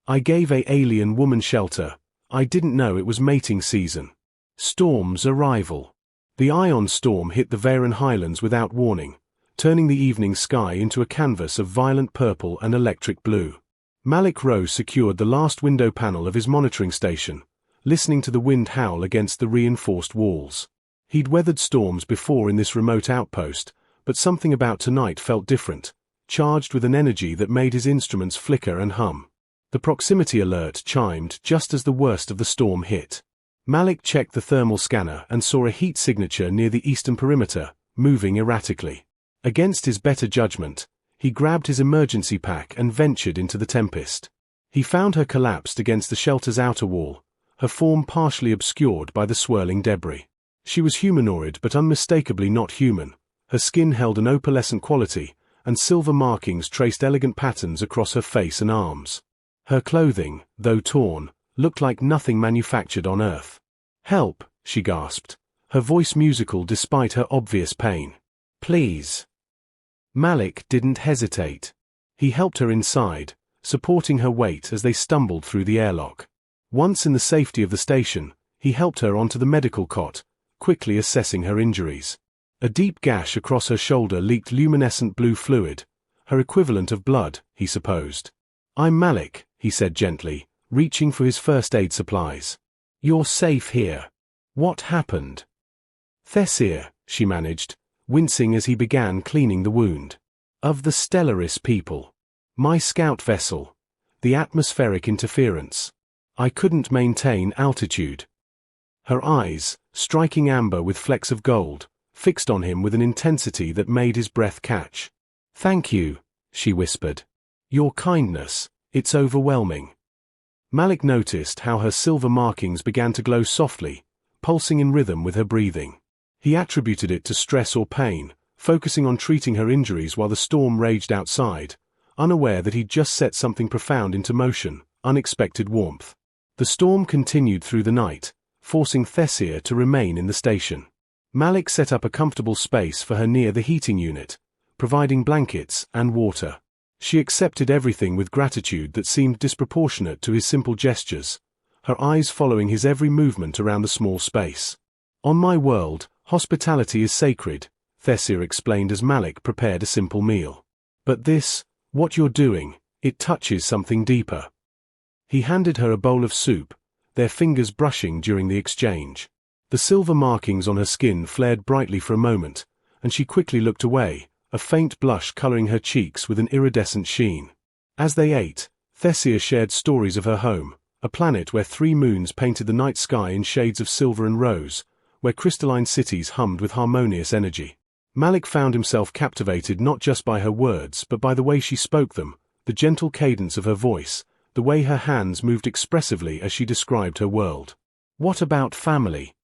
I gave a alien woman shelter. I didn't know it was mating season. Storm's arrival. The ion storm hit the Varen Highlands without warning, turning the evening sky into a canvas of violent purple and electric blue. Malik Rose secured the last window panel of his monitoring station, listening to the wind howl against the reinforced walls. He'd weathered storms before in this remote outpost, but something about tonight felt different, charged with an energy that made his instruments flicker and hum. The proximity alert chimed just as the worst of the storm hit. Malik checked the thermal scanner and saw a heat signature near the eastern perimeter, moving erratically. Against his better judgment, he grabbed his emergency pack and ventured into the tempest. He found her collapsed against the shelter's outer wall, her form partially obscured by the swirling debris. She was humanoid but unmistakably not human. Her skin held an opalescent quality, and silver markings traced elegant patterns across her face and arms. Her clothing, though torn, looked like nothing manufactured on Earth. "Help," she gasped, her voice musical despite her obvious pain. "Please." Malik didn't hesitate. He helped her inside, supporting her weight as they stumbled through the airlock. Once in the safety of the station, he helped her onto the medical cot, quickly assessing her injuries. A deep gash across her shoulder leaked luminescent blue fluid, her equivalent of blood, he supposed. "I'm Malik," he said gently, reaching for his first aid supplies. "You're safe here. What happened?" "Thessia," she managed, wincing as he began cleaning the wound. "Of the Stellaris people. My scout vessel. The atmospheric interference. I couldn't maintain altitude." Her eyes, striking amber with flecks of gold, fixed on him with an intensity that made his breath catch. "Thank you," she whispered. "Your kindness, it's overwhelming." Malik noticed how her silver markings began to glow softly, pulsing in rhythm with her breathing. He attributed it to stress or pain, focusing on treating her injuries while the storm raged outside, unaware that he'd just set something profound into motion, unexpected warmth. The storm continued through the night, forcing Thessia to remain in the station. Malik set up a comfortable space for her near the heating unit, providing blankets and water. She accepted everything with gratitude that seemed disproportionate to his simple gestures, her eyes following his every movement around the small space. "On my world, hospitality is sacred," Thessia explained as Malik prepared a simple meal. "But this, what you're doing, it touches something deeper." He handed her a bowl of soup, their fingers brushing during the exchange. The silver markings on her skin flared brightly for a moment, and she quickly looked away, a faint blush coloring her cheeks with an iridescent sheen. As they ate, Thessia shared stories of her home, a planet where 3 moons painted the night sky in shades of silver and rose, where crystalline cities hummed with harmonious energy. Malik found himself captivated not just by her words but by the way she spoke them, the gentle cadence of her voice, the way her hands moved expressively as she described her world. "What about family?"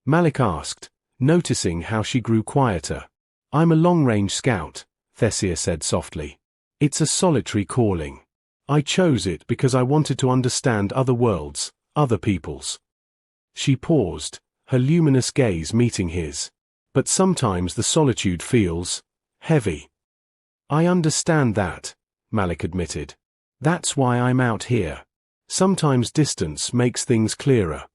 Malik asked, noticing how she grew quieter. "I'm a long-range scout," Thessia said softly. "It's a solitary calling. I chose it because I wanted to understand other worlds, other peoples." She paused, her luminous gaze meeting his. "But sometimes the solitude feels heavy." "I understand that," Malik admitted. "That's why I'm out here. Sometimes distance makes things clearer."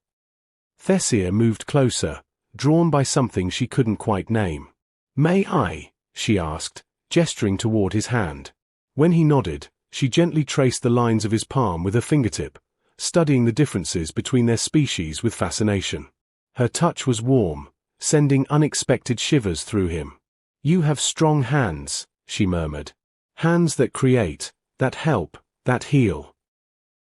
Thessia moved closer, drawn by something she couldn't quite name. "May I?" she asked, gesturing toward his hand. When he nodded, she gently traced the lines of his palm with her fingertip, studying the differences between their species with fascination. Her touch was warm, sending unexpected shivers through him. "You have strong hands," she murmured. "Hands that create, that help, that heal."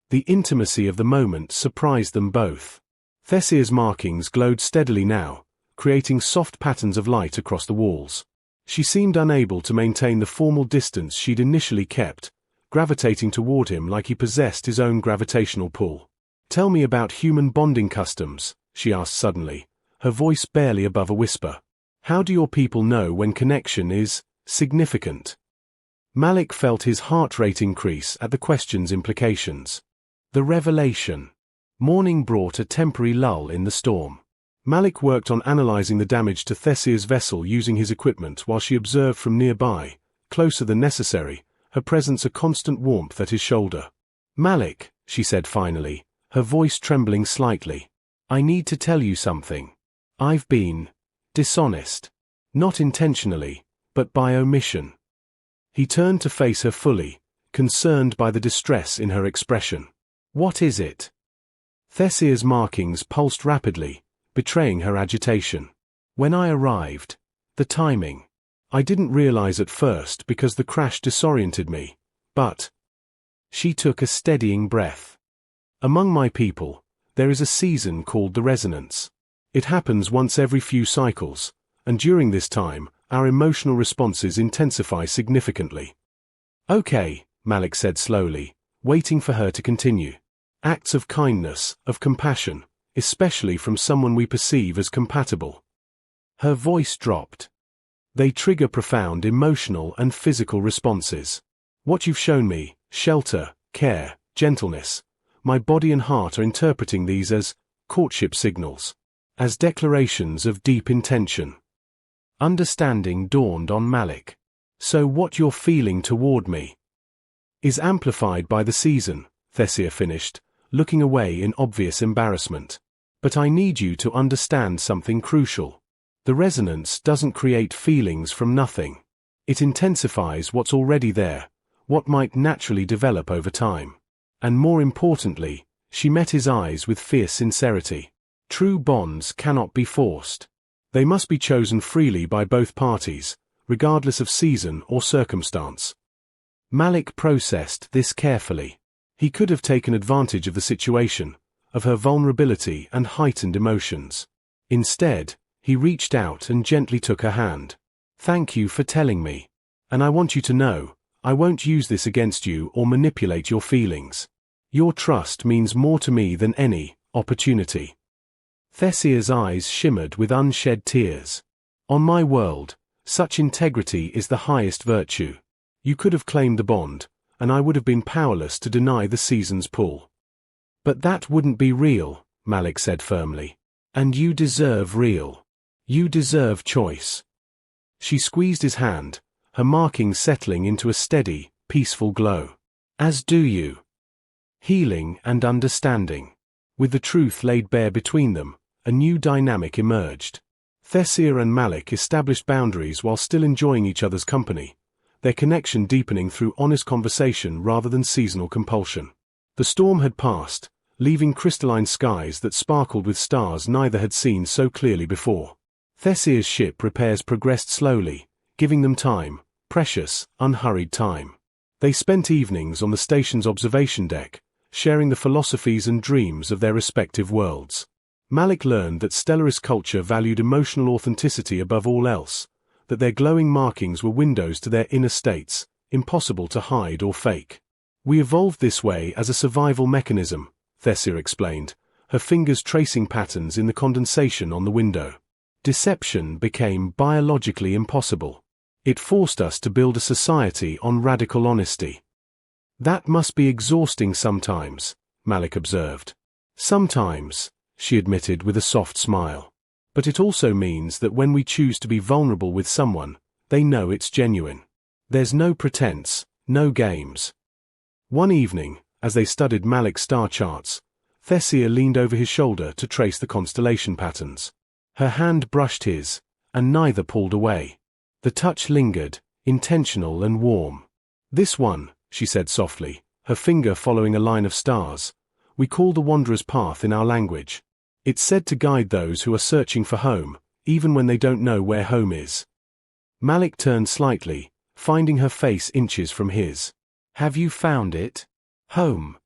The intimacy of the moment surprised them both. Thessia's markings glowed steadily now, creating soft patterns of light across the walls. She seemed unable to maintain the formal distance she'd initially kept, gravitating toward him like he possessed his own gravitational pull. "Tell me about human bonding customs," she asked suddenly, her voice barely above a whisper. "How do your people know when connection is significant?" Malik felt his heart rate increase at the question's implications. The revelation. Morning brought a temporary lull in the storm. Malik worked on analyzing the damage to Thessia's vessel using his equipment while she observed from nearby, closer than necessary, her presence a constant warmth at his shoulder. Malik, she said finally, her voice trembling slightly. I need to tell you something. I've been dishonest. Not intentionally, but by omission. He turned to face her fully, concerned by the distress in her expression. What is it? Thessia's markings pulsed rapidly, betraying her agitation. When I arrived, the timing. I didn't realize at first because the crash disoriented me, but... She took a steadying breath. Among my people, there is a season called the resonance. It happens once every few cycles, and during this time, our emotional responses intensify significantly. Okay, Malik said slowly, waiting for her to continue. Acts of kindness, of compassion, especially from someone we perceive as compatible. Her voice dropped. They trigger profound emotional and physical responses. What you've shown me, shelter, care, gentleness, my body and heart are interpreting these as courtship signals, as declarations of deep intention. Understanding dawned on Malik. So what you're feeling toward me is amplified by the season, Thessia finished, looking away in obvious embarrassment. But I need you to understand something crucial. The resonance doesn't create feelings from nothing. It intensifies what's already there, what might naturally develop over time. And more importantly, she met his eyes with fierce sincerity. True bonds cannot be forced. They must be chosen freely by both parties, regardless of season or circumstance. Malik processed this carefully. He could have taken advantage of the situation, of her vulnerability and heightened emotions. Instead, he reached out and gently took her hand. Thank you for telling me. And I want you to know, I won't use this against you or manipulate your feelings. Your trust means more to me than any opportunity. Thessia's eyes shimmered with unshed tears. On my world, such integrity is the highest virtue. You could have claimed the bond, and I would have been powerless to deny the season's pull. But that wouldn't be real, Malik said firmly. And you deserve real. You deserve choice. She squeezed his hand, her markings settling into a steady, peaceful glow. As do you. Healing and understanding. With the truth laid bare between them, a new dynamic emerged. Thessia and Malik established boundaries while still enjoying each other's company, their connection deepening through honest conversation rather than seasonal compulsion. The storm had passed, leaving crystalline skies that sparkled with stars neither had seen so clearly before. Thessia's ship repairs progressed slowly, giving them time, precious, unhurried time. They spent evenings on the station's observation deck, sharing the philosophies and dreams of their respective worlds. Malik learned that Stellarist culture valued emotional authenticity above all else, that their glowing markings were windows to their inner states, impossible to hide or fake. We evolved this way as a survival mechanism, Thessia explained, her fingers tracing patterns in the condensation on the window. Deception became biologically impossible. It forced us to build a society on radical honesty. That must be exhausting sometimes, Malik observed. Sometimes, she admitted with a soft smile. But it also means that when we choose to be vulnerable with someone, they know it's genuine. There's no pretense, no games. One evening, as they studied Malik's star charts, Thessia leaned over his shoulder to trace the constellation patterns. Her hand brushed his, and neither pulled away. The touch lingered, intentional and warm. This one, she said softly, her finger following a line of stars, we call the Wanderer's Path in our language. It's said to guide those who are searching for home, even when they don't know where home is. Malik turned slightly, finding her face inches from his. Have you found it? Home.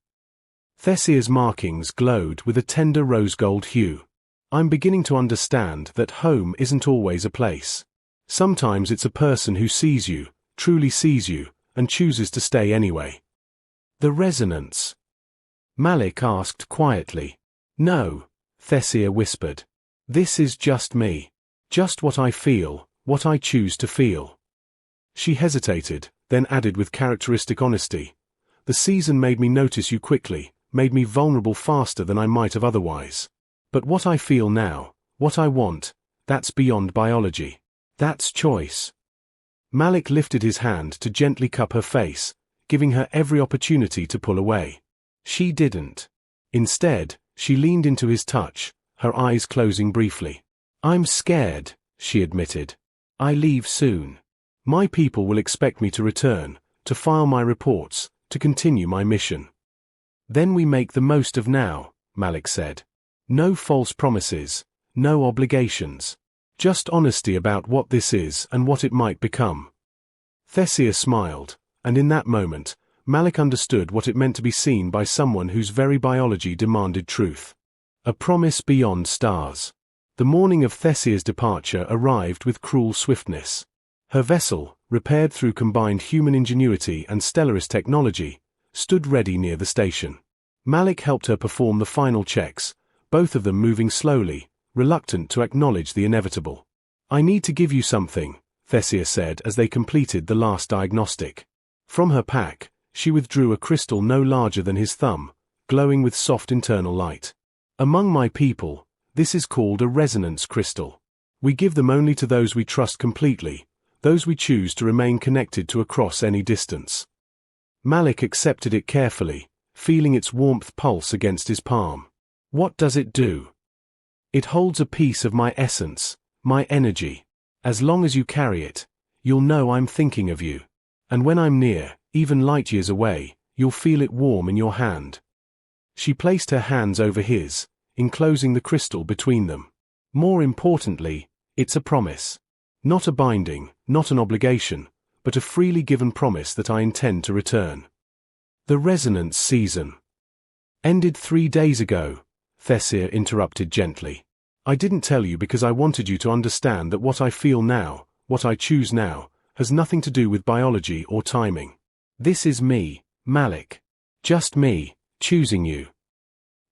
Thessia's markings glowed with a tender rose-gold hue. I'm beginning to understand that home isn't always a place. Sometimes it's a person who sees you, truly sees you, and chooses to stay anyway. The resonance. Malik asked quietly. No, Thessia whispered. This is just me. Just what I feel, what I choose to feel. She hesitated, then added with characteristic honesty. The season made me notice you quickly, made me vulnerable faster than I might have otherwise. But what I feel now, what I want, that's beyond biology. That's choice. Malik lifted his hand to gently cup her face, giving her every opportunity to pull away. She didn't. Instead, she leaned into his touch, her eyes closing briefly. I'm scared, she admitted. I leave soon. My people will expect me to return, to file my reports, to continue my mission. Then we make the most of now, Malik said. No false promises, no obligations. Just honesty about what this is and what it might become. Thessia smiled, and in that moment, Malik understood what it meant to be seen by someone whose very biology demanded truth. A promise beyond stars. The morning of Thessia's departure arrived with cruel swiftness. Her vessel, repaired through combined human ingenuity and Stellarist technology, stood ready near the station. Malik helped her perform the final checks, both of them moving slowly, reluctant to acknowledge the inevitable. I need to give you something, Thessia said as they completed the last diagnostic. From her pack, she withdrew a crystal no larger than his thumb, glowing with soft internal light. Among my people, this is called a resonance crystal. We give them only to those we trust completely, those we choose to remain connected to across any distance. Malik accepted it carefully, feeling its warmth pulse against his palm. What does it do? It holds a piece of my essence, my energy. As long as you carry it, you'll know I'm thinking of you. And when I'm near, even light years away, you'll feel it warm in your hand. She placed her hands over his, enclosing the crystal between them. More importantly, it's a promise. Not a binding, not an obligation, but a freely given promise that I intend to return. The resonance season ended 3 days ago, Thessia interrupted gently. I didn't tell you because I wanted you to understand that what I feel now, what I choose now, has nothing to do with biology or timing. This is me, Malik. Just me, choosing you.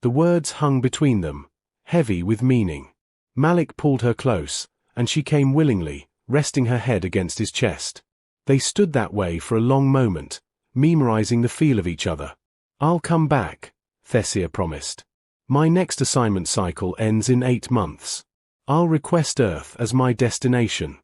The words hung between them, heavy with meaning. Malik pulled her close, and she came willingly, resting her head against his chest. They stood that way for a long moment, memorizing the feel of each other. I'll come back, Thessia promised. My next assignment cycle ends in 8 months. I'll request Earth as my destination.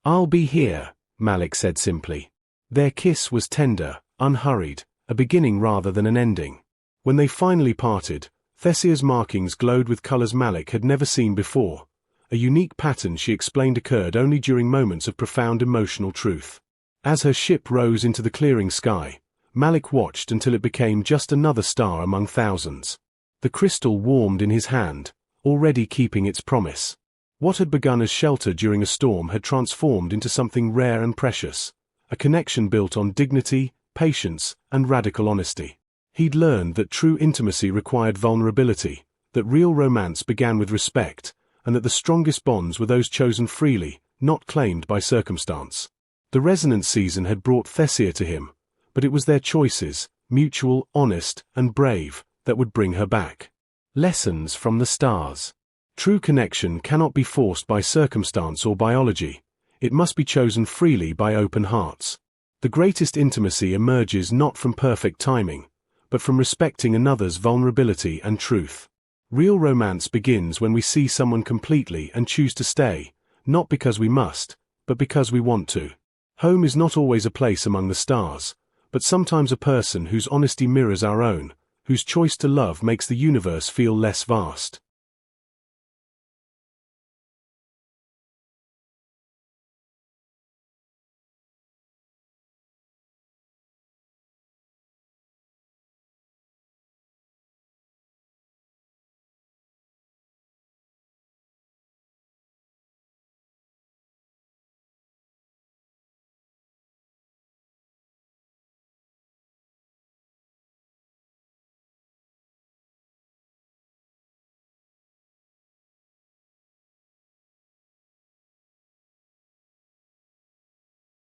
I'll be here, Malik said simply. Their kiss was tender, unhurried, a beginning rather than an ending. When they finally parted, Thessia's markings glowed with colors Malik had never seen before, a unique pattern she explained occurred only during moments of profound emotional truth. As her ship rose into the clearing sky, Malik watched until it became just another star among thousands. The crystal warmed in his hand, already keeping its promise. What had begun as shelter during a storm had transformed into something rare and precious, a connection built on dignity, patience, and radical honesty. He'd learned that true intimacy required vulnerability, that real romance began with respect, and that the strongest bonds were those chosen freely, not claimed by circumstance. The resonance season had brought Thessia to him, but it was their choices, mutual, honest, and brave, that would bring her back. Lessons from the stars. True connection cannot be forced by circumstance or biology. It must be chosen freely by open hearts. The greatest intimacy emerges not from perfect timing, but from respecting another's vulnerability and truth. Real romance begins when we see someone completely and choose to stay, not because we must, but because we want to. Home is not always a place among the stars, but sometimes a person whose honesty mirrors our own, whose choice to love makes the universe feel less vast.